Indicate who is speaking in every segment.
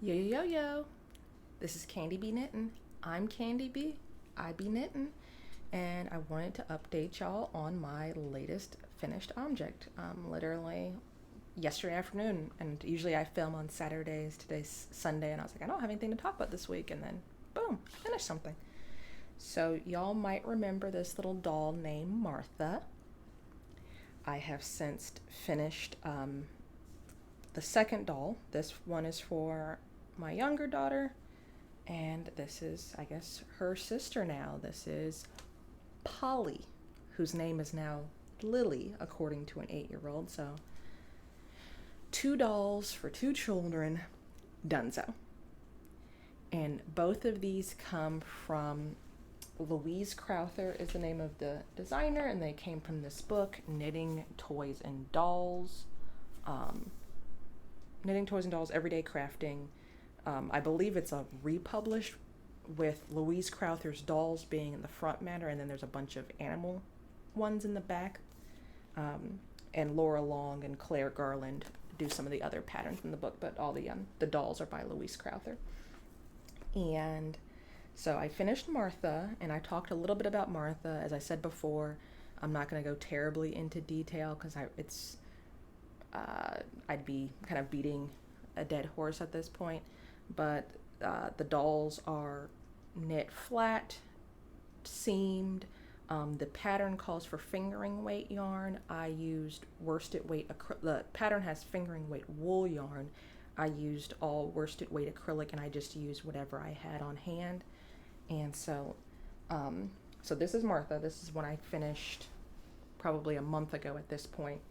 Speaker 1: Yo, yo, yo, yo. This is candibknittin. I'm Candy B. I be knitting. And I wanted to update y'all on my latest finished object. Literally yesterday afternoon. And usually I film on Saturdays. Today's Sunday. And I was like, I don't have anything to talk about this week. And then, boom, I finished something. So, y'all might remember this little doll named Martha. I have since finished the second doll. This one is for my younger daughter, and this is, I guess, her sister now. This is Polly, whose name is now Lily, according to an 8-year-old. So, two dolls for two children, donezo. And both of these come from Louise Crowther is the name of the designer, and they came from this book, Knitting, Toys, and Dolls. Knitting, Toys, and Dolls, Everyday Crafting. I believe it's a republished with Louise Crowther's dolls being in the front matter, and then there's a bunch of animal ones in the back. And Laura Long and Claire Garland do some of the other patterns in the book, but all the dolls are by Louise Crowther. And so I finished Martha, and I talked a little bit about Martha. As I said before, I'm not going to go terribly into detail because I'd be kind of beating a dead horse at this point. But the dolls are knit flat, seamed. The pattern calls for fingering weight yarn. I used worsted weight. The pattern has fingering weight wool yarn. I used all worsted weight acrylic, and I just used whatever I had on hand. And so this is Martha. This is when I finished probably a month ago at this point.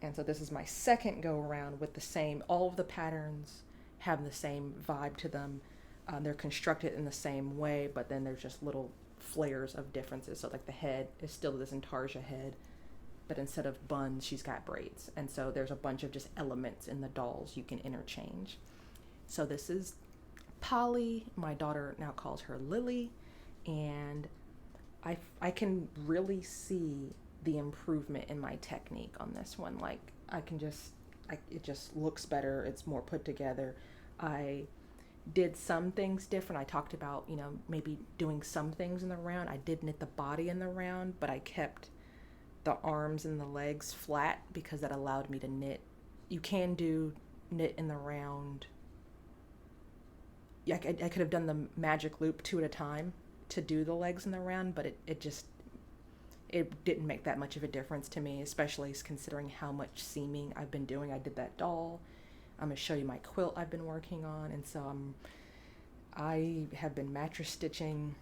Speaker 1: And so this is my second go around with the same, all of the patterns have the same vibe to them. They're constructed in the same way, but then there's just little flares of differences. So like the head is still this intarsia head, but instead of buns, she's got braids. And so there's a bunch of just elements in the dolls you can interchange. So this is Polly. My daughter now calls her Lily, and I can really see the improvement in my technique on this one. Like it just looks better. It's more put together. I did some things different. I talked about, maybe doing some things in the round. I did knit the body in the round, but I kept the arms and the legs flat because that allowed me to knit. You can do knit in the round. I could have done the magic loop 2 at a time to do the legs in the round, but it didn't make that much of a difference to me, especially considering how much seaming I've been doing. I did that doll. I'm going to show you my quilt I've been working on, and so I have been mattress stitching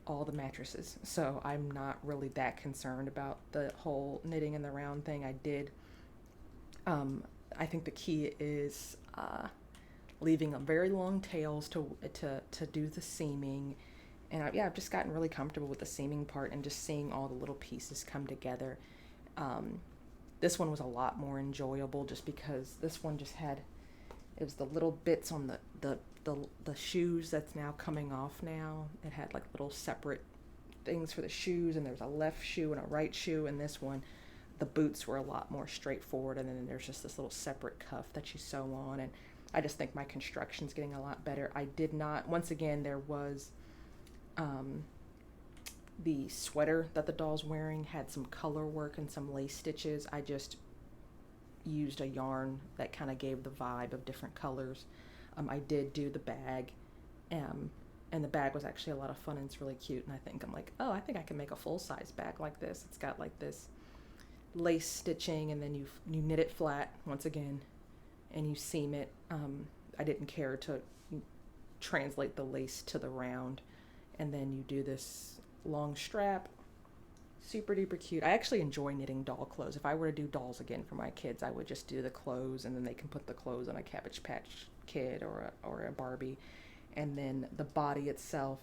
Speaker 1: all the mattresses, so I'm not really that concerned about the whole knitting in the round thing. I think the key is leaving a very long tails to do the seaming. And I've just gotten really comfortable with the seaming part and just seeing all the little pieces come together. This one was a lot more enjoyable just because this one just had, it was the little bits on the shoes that's now coming off now. It had like little separate things for the shoes, and there's a left shoe and a right shoe. And this one, the boots were a lot more straightforward, and then there's just this little separate cuff that you sew on. And I just think my construction's getting a lot better. I did not, once again, there was the sweater that the doll's wearing had some color work and some lace stitches. I just used a yarn that kind of gave the vibe of different colors. I did do the bag, and the bag was actually a lot of fun, and it's really cute. And I'm like, oh, I think I can make a full-size bag like this. It's got like this lace stitching, and then you knit it flat once again, and you seam it. I didn't care to translate the lace to the round. And then you do this long strap, super duper cute. I actually enjoy knitting doll clothes. If I were to do dolls again for my kids, I would just do the clothes, and then they can put the clothes on a Cabbage Patch Kid or a Barbie. And then the body itself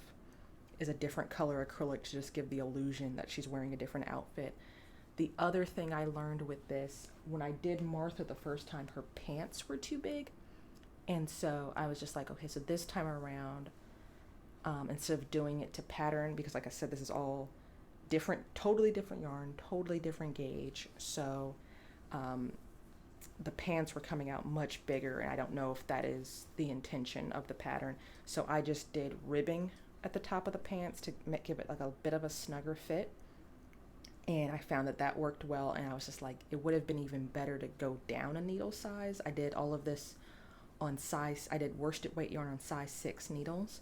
Speaker 1: is a different color acrylic to just give the illusion that she's wearing a different outfit. The other thing I learned with this, when I did Martha the first time, her pants were too big. And so I was just like, okay, so this time around, instead of doing it to pattern, because like I said, this is all different, totally different yarn, totally different gauge. So the pants were coming out much bigger, and I don't know if that is the intention of the pattern. So I just did ribbing at the top of the pants to give it like a bit of a snugger fit. And I found that that worked well, and I was just like, it would have been even better to go down a needle size. I did all of this I did worsted weight yarn on size 6 needles.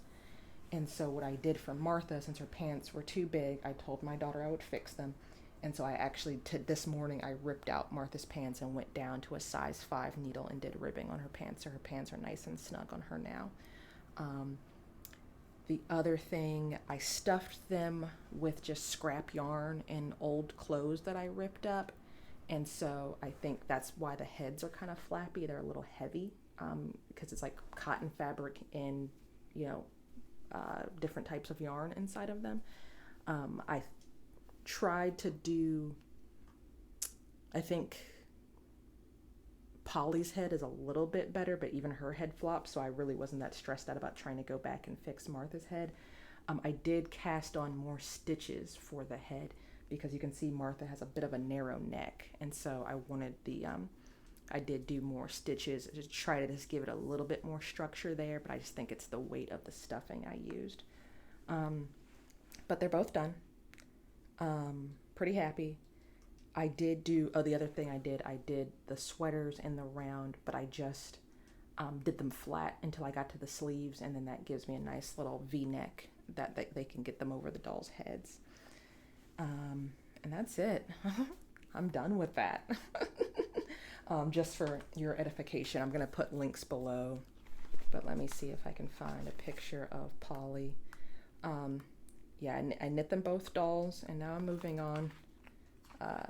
Speaker 1: And so what I did for Martha, since her pants were too big, I told my daughter I would fix them. And so I actually, this morning, I ripped out Martha's pants and went down to a size 5 needle and did ribbing on her pants, so her pants are nice and snug on her now. The other thing, I stuffed them with just scrap yarn and old clothes that I ripped up. And so I think that's why the heads are kind of flappy. They're a little heavy because it's like cotton fabric and, different types of yarn inside of them. I tried to do, I think Polly's head is a little bit better, but even her head flops, so I really wasn't that stressed out about trying to go back and fix Martha's head. I did cast on more stitches for the head because you can see Martha has a bit of a narrow neck, and so I wanted I did do more stitches to try to just give it a little bit more structure there, but I just think it's the weight of the stuffing I used. But they're both done. Pretty happy. I did do, the other thing I did the sweaters in the round, but I just did them flat until I got to the sleeves, and then that gives me a nice little V-neck that they can get them over the dolls' heads. And that's it. I'm done with that. Just for your edification, I'm going to put links below, but let me see if I can find a picture of Polly. Yeah, I knit them both dolls, and now I'm moving on.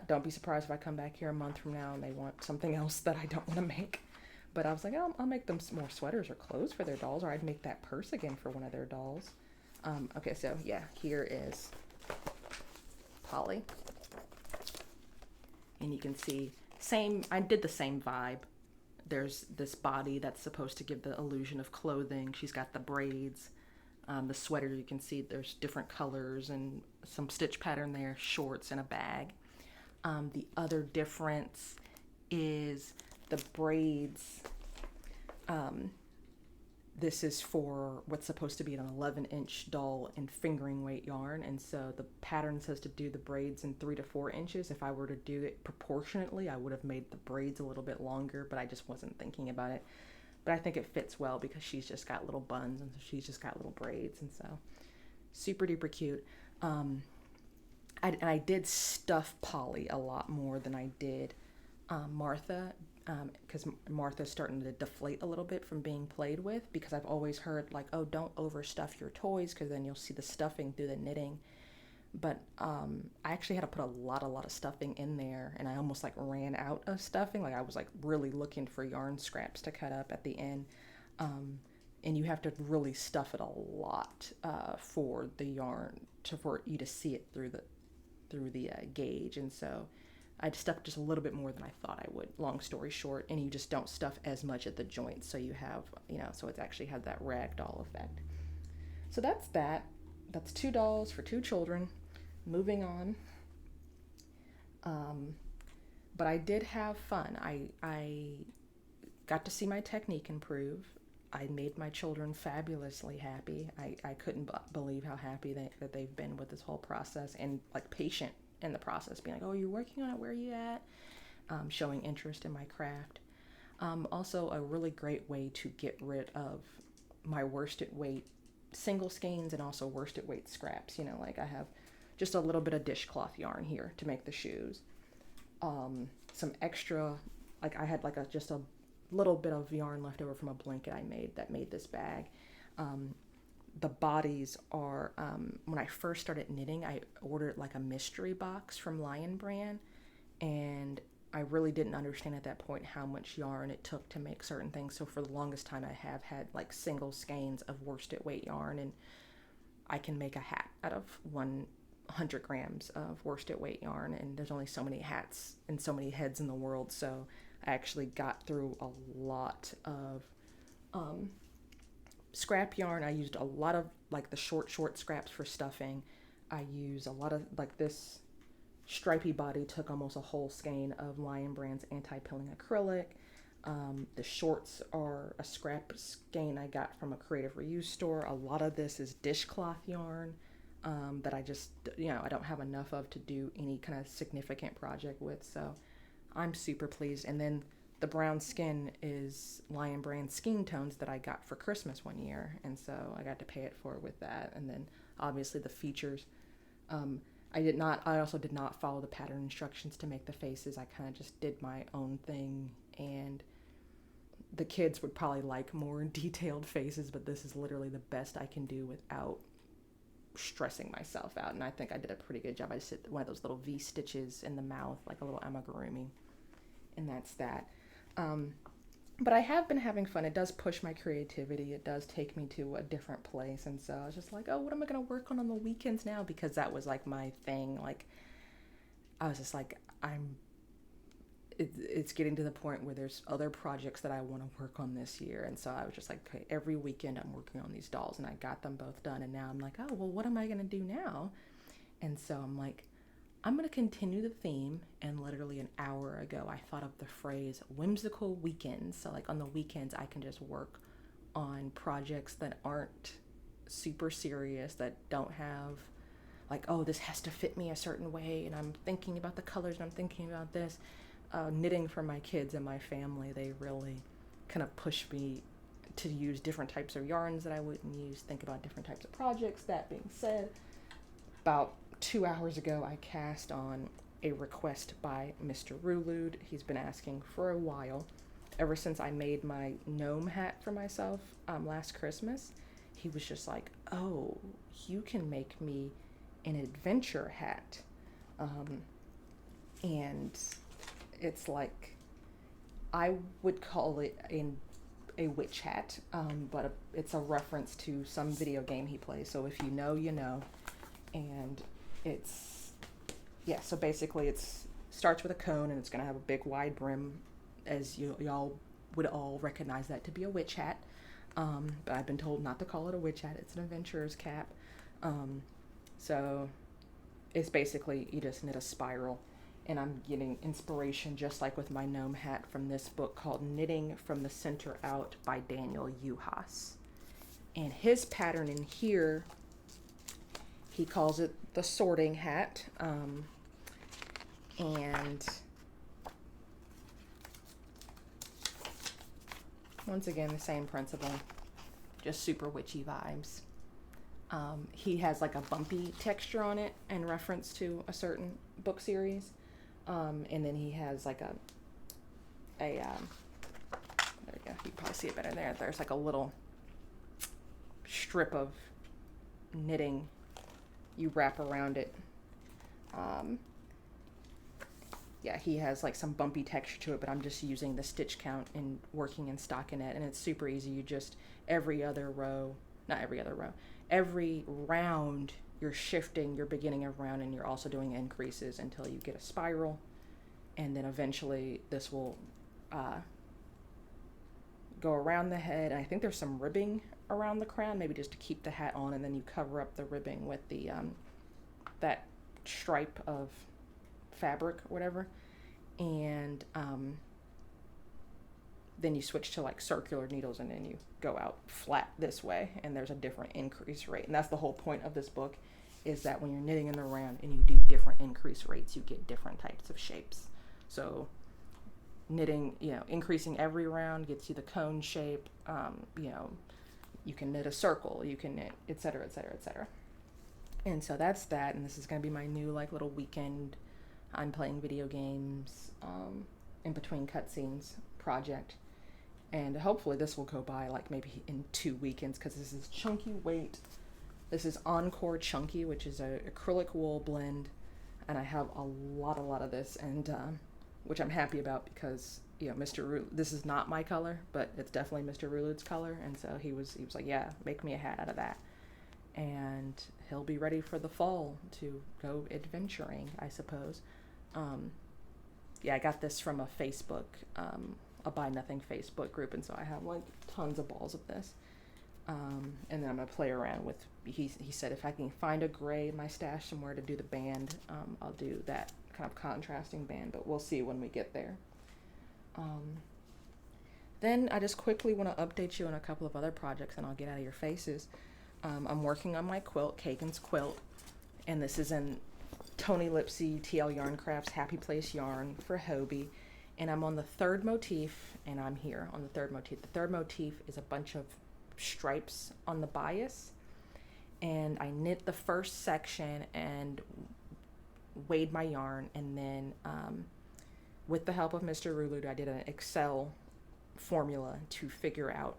Speaker 1: Don't be surprised if I come back here a month from now and they want something else that I don't want to make. But I was like, I'll make them some more sweaters or clothes for their dolls, or I'd make that purse again for one of their dolls. Okay, so yeah, here is Polly. And you can see, I did the same vibe. There's this body that's supposed to give the illusion of clothing. She's got the braids. The sweater, you can see there's different colors and some stitch pattern there, shorts and a bag. The other difference is the braids. This is for what's supposed to be an 11-inch doll in fingering weight yarn, and so the pattern says to do the braids in 3 to 4 inches. If I were to do it proportionately, I would have made the braids a little bit longer, but I just wasn't thinking about it. But I think it fits well because she's just got little buns, and so she's just got little braids, and so super duper cute. I did stuff Polly a lot more than I did Martha, because Martha's starting to deflate a little bit from being played with, because I've always heard like, oh, don't overstuff your toys because then you'll see the stuffing through the knitting. But I actually had to put a lot of stuffing in there, and I almost like ran out of stuffing. Like I was like really looking for yarn scraps to cut up at the end. And you have to really stuff it a lot for the yarn for you to see it through the gauge. And so I stuffed just a little bit more than I thought I would, long story short, and you just don't stuff as much at the joints, so you have, so it's actually had that ragdoll effect. So that's that. That's 2 dolls for 2 children. Moving on. But I did have fun. I got to see my technique improve. I made my children fabulously happy. I couldn't believe how happy that they've been with this whole process, and like patient in the process, being like, oh, you're working on it, where are you at? Showing interest in my craft. Also a really great way to get rid of my worsted weight single skeins and also worsted weight scraps. Like I have just a little bit of dishcloth yarn here to make the shoes. Some extra, like I had like just a little bit of yarn left over from a blanket I made this bag. The bodies are, when I first started knitting, I ordered like a mystery box from Lion Brand, and I really didn't understand at that point how much yarn it took to make certain things. So for the longest time I have had like single skeins of worsted weight yarn, and I can make a hat out of 100 grams of worsted weight yarn, and there's only so many hats and so many heads in the world. So I actually got through a lot of scrap yarn. I used a lot of like the short scraps for stuffing. I use a lot of like this stripy body took almost a whole skein of Lion Brand's anti-pilling acrylic. The shorts are a scrap skein I got from a creative reuse store. A lot of this is dishcloth yarn that I just, I don't have enough of to do any kind of significant project with. So I'm super pleased. And then the brown skin is Lion Brand skin tones that I got for Christmas one year. And so I got to pay it forward with that. And then obviously the features. I also did not follow the pattern instructions to make the faces. I kind of just did my own thing, and the kids would probably like more detailed faces, but this is literally the best I can do without stressing myself out. And I think I did a pretty good job. I just did one of those little V stitches in the mouth, like a little amigurumi, and that's that. But I have been having fun. It does push my creativity. It does take me to a different place. And so I was just like, oh, what am I going to work on the weekends now? Because that was like my thing. Like, I was just like, it's getting to the point where there's other projects that I want to work on this year. And so I was just like, okay, every weekend I'm working on these dolls, and I got them both done. And now I'm like, oh, well, what am I going to do now? And so I'm like, I'm going to continue the theme. And literally an hour ago, I thought of the phrase whimsical weekends. So like on the weekends, I can just work on projects that aren't super serious, that don't have like, oh, this has to fit me a certain way. And I'm thinking about the colors and I'm thinking about this. Knitting for my kids and my family, they really kind of push me to use different types of yarns that I wouldn't use, think about different types of projects. That being said, about 2 hours ago, I cast on a request by Mr. Rulude. He's been asking for a while, ever since I made my gnome hat for myself last Christmas. He was just like, oh, you can make me an adventure hat. And it's like, I would call it a witch hat, but it's a reference to some video game he plays. So if you know, you know. And it's, yeah, so basically it's starts with a cone, and it's going to have a big wide brim, as y'all would all recognize that to be a witch hat. But I've been told not to call it a witch hat. It's an adventurer's cap. So it's basically, you just knit a spiral. And I'm getting inspiration, just like with my gnome hat, from this book called Knitting from the Center Out by Daniel Uhas. And his pattern in here, he calls it the sorting hat. And once again, the same principle, just super witchy vibes. He has like a bumpy texture on it in reference to a certain book series. And then he has like there you go, you can probably see it better there. There's like a little strip of knitting you wrap around it. Yeah, he has like some bumpy texture to it, but I'm just using the stitch count and working in stockinette, and it's super easy. You just, every round you're shifting, you're beginning a round, and you're also doing increases until you get a spiral, and then eventually this will go around the head. And I think there's some ribbing around the crown, maybe just to keep the hat on, and then you cover up the ribbing with the that stripe of fabric or whatever, and then you switch to like circular needles, and then you go out flat this way, and there's a different increase rate. And that's the whole point of this book, is that when you're knitting in the round and you do different increase rates, you get different types of shapes. So knitting, increasing every round gets you the cone shape. You can knit a circle, you can knit, etc., etc., etc. And so that's that. And this is going to be my new like little weekend, I'm playing video games in between cutscenes project. And hopefully this will go by like maybe in 2 weekends, because this is chunky weight. This is Encore Chunky, which is a acrylic wool blend, and I have a lot of this, and which I'm happy about, because this is not my color, but it's definitely Mr. Rulude's color, and so he was like, yeah, make me a hat out of that, and he'll be ready for the fall to go adventuring, I suppose. Yeah, I got this from a Facebook, a Buy Nothing Facebook group, and so I have like tons of balls of this. And then I'm gonna play around with, he said if I can find a gray in my stash somewhere to do the band, I'll do that kind of contrasting band, but we'll see when we get there. Then I just quickly want to update you on a couple of other projects and I'll get out of your faces. I'm working on my quilt, Kagan's quilt, and this is in Tony Lipsy TL Yarn Crafts Happy Place yarn for Hobie, and I'm on the third motif, and I'm here on the third motif. The third motif is a bunch of stripes on the bias, and I knit the first section and weighed my yarn, and then with the help of Mr. Rulud, I did an Excel formula to figure out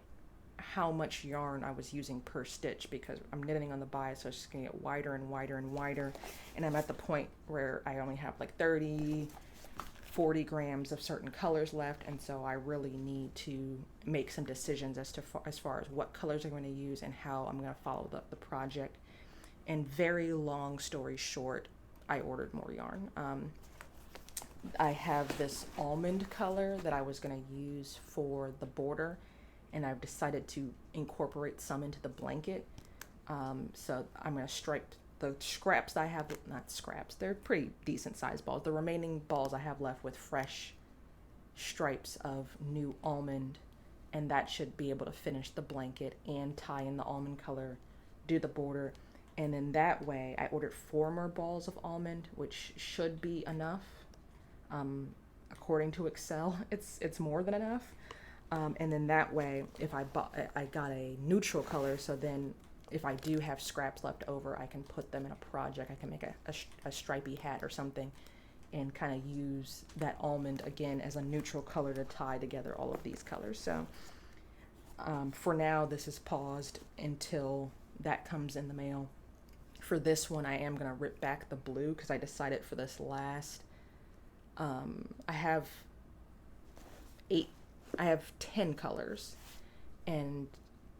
Speaker 1: how much yarn I was using per stitch, because I'm knitting on the bias, so it's just gonna get wider and wider and wider, and I'm at the point where I only have like 40 grams of certain colors left, and so I really need to make some decisions as far as what colors I'm going to use and how I'm going to follow the project. And very long story short, I ordered more yarn. I have this almond color that I was going to use for the border, and I've decided to incorporate some into the blanket. So I'm going to stripe the scraps that I have, not scraps, they're pretty decent sized balls. The remaining balls I have left with fresh stripes of new almond, and that should be able to finish the blanket and tie in the almond color, do the border. And then that way, I ordered 4 more balls of almond, which should be enough. According to Excel, it's more than enough. And then that way, if I got a neutral color, so then if I do have scraps left over, I can put them in a project. I can make a stripy hat or something and kind of use that almond again as a neutral color to tie together all of these colors. So for now, this is paused until that comes in the mail. For this one, I am going to rip back the blue because I decided for this last, I have 10 colors, and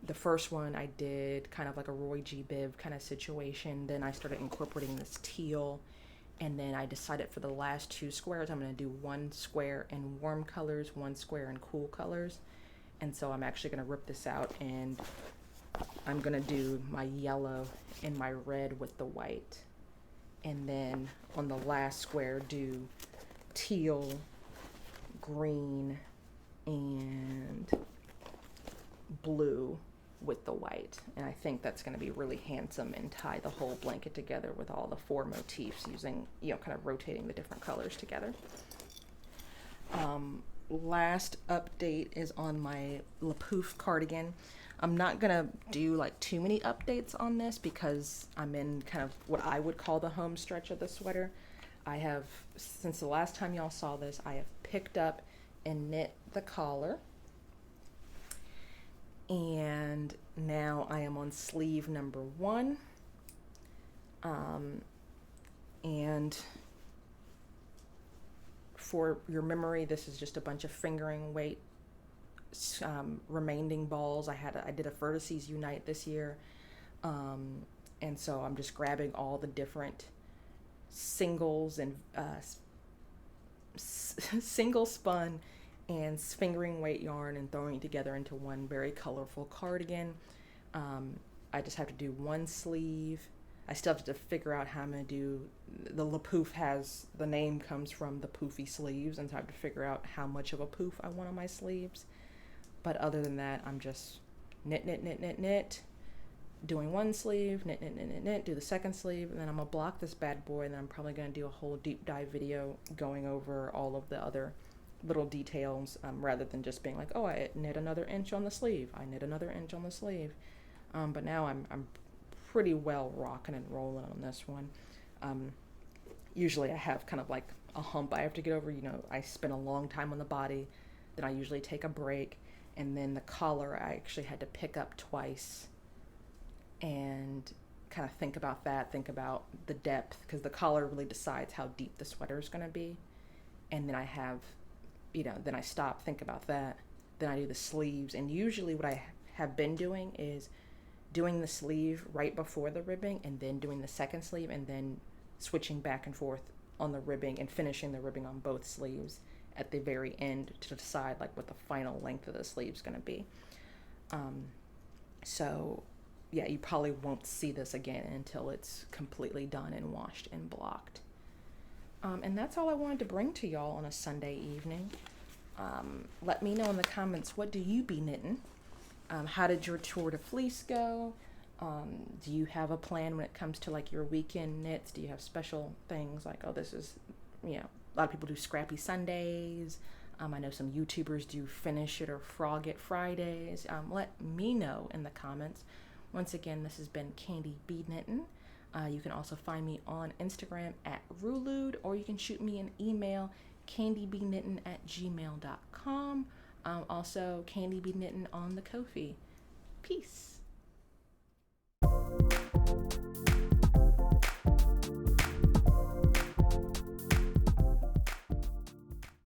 Speaker 1: the first one I did kind of like a Roy G. Biv kind of situation. Then I started incorporating this teal, and then I decided for the last 2 squares I'm going to do 1 square in warm colors, 1 square in cool colors. And so I'm actually going to rip this out, and I'm going to do my yellow and my red with the white, and then on the last square do teal, green, and blue with the white. And I think that's going to be really handsome and tie the whole blanket together with all the 4 motifs using, kind of rotating the different colors together. Last update is on my Pouf cardigan. I'm not going to do like too many updates on this because I'm in kind of what I would call the home stretch of the sweater. I have, since the last time y'all saw this, I have picked up and knit the collar. And now I am on sleeve number 1. And for your memory, this is just a bunch of fingering weight remaining balls. I did a Vertices Unite this year, and so I'm just grabbing all the different singles and single spun and fingering weight yarn and throwing it together into one very colorful cardigan. I just have to do 1 sleeve. I still have to figure out how I'm going to do, the Pouf the name comes from the poofy sleeves, and so I have to figure out how much of a poof I want on my sleeves. But other than that, I'm just knit, doing 1 sleeve, knit, do the 2nd sleeve, and then I'm going to block this bad boy, and then I'm probably going to do a whole deep dive video going over all of the other little details, rather than just being like, oh, I knit another inch on the sleeve, I knit another inch on the sleeve. But now I'm pretty well rocking and rolling on this one. Usually I have kind of like a hump I have to get over. I spend a long time on the body, then I usually take a break, and then the collar I actually had to pick up twice and kind of think about the depth, because the collar really decides how deep the sweater is going to be. And then I have, then I stop, think about that, then I do the sleeves. And usually what I have been doing is doing the sleeve right before the ribbing, and then doing the 2nd sleeve, and then switching back and forth on the ribbing and finishing the ribbing on both sleeves at the very end to decide like what the final length of the sleeve is going to be. So yeah, you probably won't see this again until it's completely done and washed and blocked. And that's all I wanted to bring to y'all on a Sunday evening. Let me know in the comments, what do you be knitting? How did your tour to fleece go? Do you have a plan when it comes to like your weekend knits? Do you have special things like, oh, this is, a lot of people do Scrappy Sundays. I know some YouTubers do Finish It or Frog It Fridays. Let me know in the comments. Once again, this has been candibknittin. You can also find me on Instagram at Rulude, or you can shoot me an email, candibknittin@gmail.com. Also, candibknittin on the Ko-fi. Peace.